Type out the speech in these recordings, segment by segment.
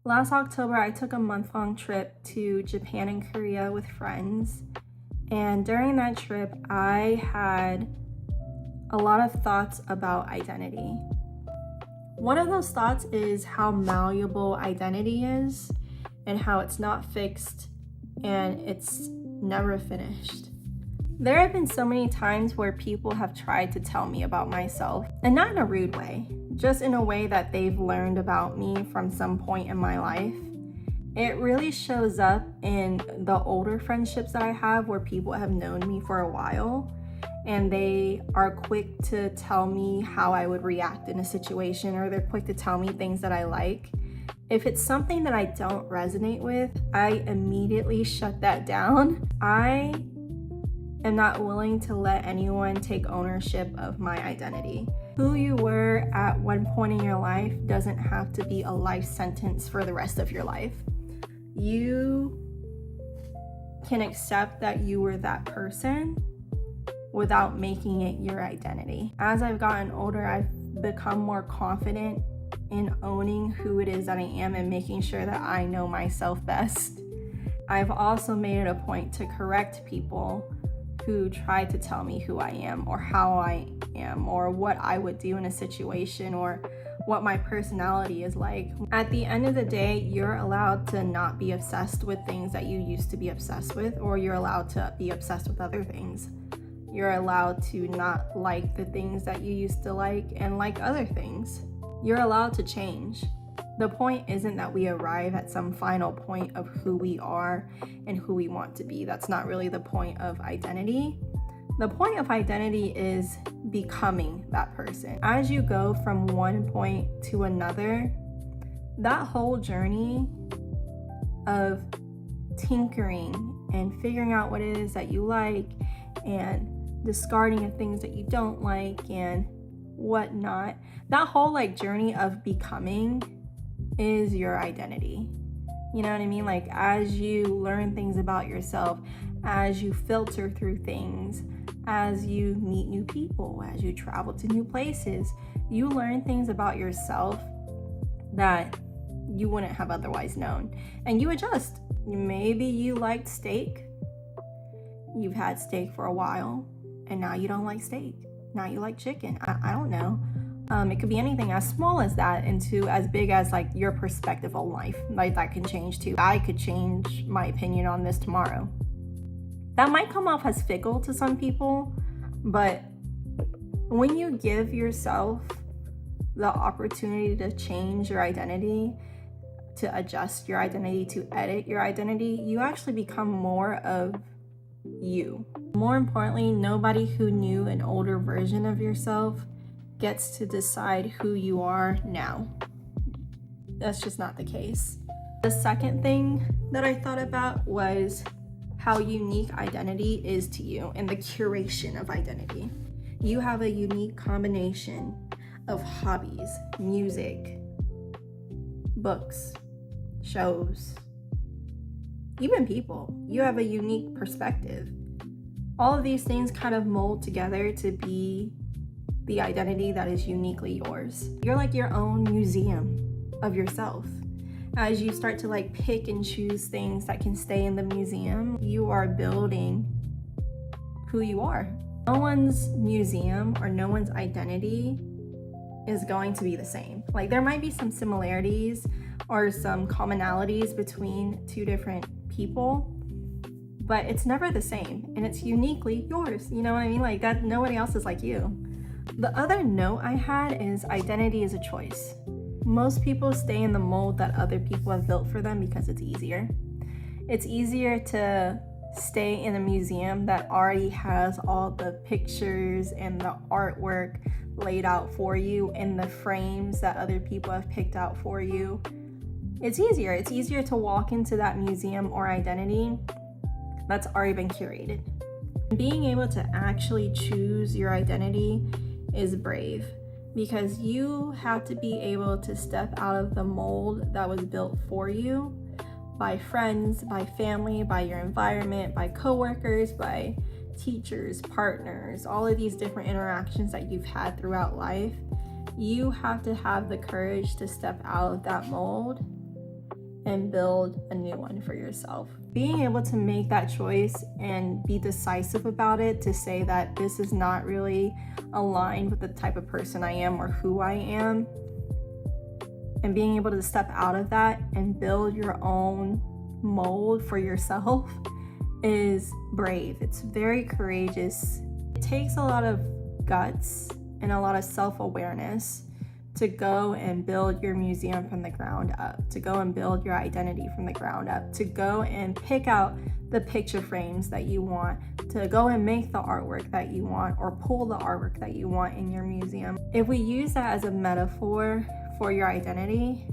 Last October, I took a month-long trip to Japan and Korea with friends. And during that trip, I had a lot of thoughts about identity. One of those thoughts is how malleable identity is and how it's not fixed and it's never finished. There have been so many times where people have tried to tell me about myself, and not in a rude way, just in a way that they've learned about me from some point in my life. It really shows up in the older friendships that I have where people have known me for a while and they are quick to tell me how I would react in a situation, or they're quick to tell me things that I like. If it's something that I don't resonate with, I immediately shut that down. I am not willing to let anyone take ownership of my identity. Who you were at one point in your life doesn't have to be a life sentence for the rest of your life. You can accept that you were that person without making it your identity. As I've gotten older, I've become more confident in owning who it is that I am and making sure that I know myself best. I've also made it a point to correct people who try to tell me who I am or how I am or what I would do in a situation or what my personality is like. At the end of the day, you're allowed to not be obsessed with things that you used to be obsessed with, or you're allowed to be obsessed with other things. You're allowed to not like the things that you used to like and like other things. You're allowed to change. The point isn't that we arrive at some final point of who we are and who we want to be. That's not really the point of identity. The point of identity is becoming that person. As you go from one point to another, that whole journey of tinkering and figuring out what it is that you like and discarding of things that you don't like and whatnot, that whole journey of becoming is your identity. You know what I mean? As you learn things about yourself, as you filter through things, as you meet new people, as you travel to new places, you learn things about yourself that you wouldn't have otherwise known. And you adjust. Maybe you liked steak. You've had steak for a while, and now you don't like steak. Now you like chicken. I don't know. It could be anything as small as that into as big as your perspective on life. That can change too. I could change my opinion on this tomorrow. That might come off as fickle to some people, but when you give yourself the opportunity to change your identity, to adjust your identity, to edit your identity, you actually become more of you. More importantly, nobody who knew an older version of yourself gets to decide who you are now. That's just not the case. The second thing that I thought about was how unique identity is to you and the curation of identity. You have a unique combination of hobbies, music, books, shows, even people. You have a unique perspective. All of these things kind of mold together to be the identity that is uniquely yours. You're like your own museum of yourself. As you start to pick and choose things that can stay in the museum, you are building who you are. No one's museum or no one's identity is going to be the same. There might be some similarities or some commonalities between two different people, but it's never the same, and it's uniquely yours. You know what I mean? That nobody else is like you. The other note I had is identity is a choice. Most people stay in the mold that other people have built for them because it's easier. It's easier to stay in a museum that already has all the pictures and the artwork laid out for you in the frames that other people have picked out for you. It's easier. It's easier to walk into that museum or identity that's already been curated. Being able to actually choose your identity is brave, because you have to be able to step out of the mold that was built for you by friends, by family, by your environment, by coworkers, by teachers, partners, all of these different interactions that you've had throughout life. You have to have the courage to step out of that mold and build a new one for yourself. Being able to make that choice and be decisive about it, to say that this is not really aligned with the type of person I am or who I am, and being able to step out of that and build your own mold for yourself is brave. It's very courageous. It takes a lot of guts and a lot of self-awareness to go and build your museum from the ground up, to go and build your identity from the ground up, to go and pick out the picture frames that you want, to go and make the artwork that you want, or pull the artwork that you want in your museum. If we use that as a metaphor for your identity,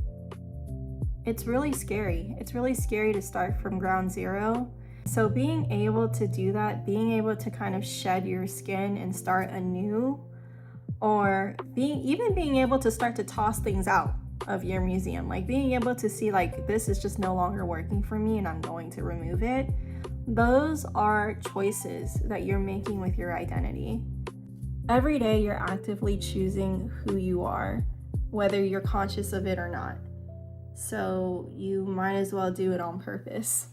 it's really scary. It's really scary to start from ground zero. So being able to do that, being able to kind of shed your skin and start anew, or being able to start to toss things out of your museum, like being able to see like, this is just no longer working for me and I'm going to remove it. Those are choices that you're making with your identity. Every day you're actively choosing who you are, whether you're conscious of it or not. So you might as well do it on purpose.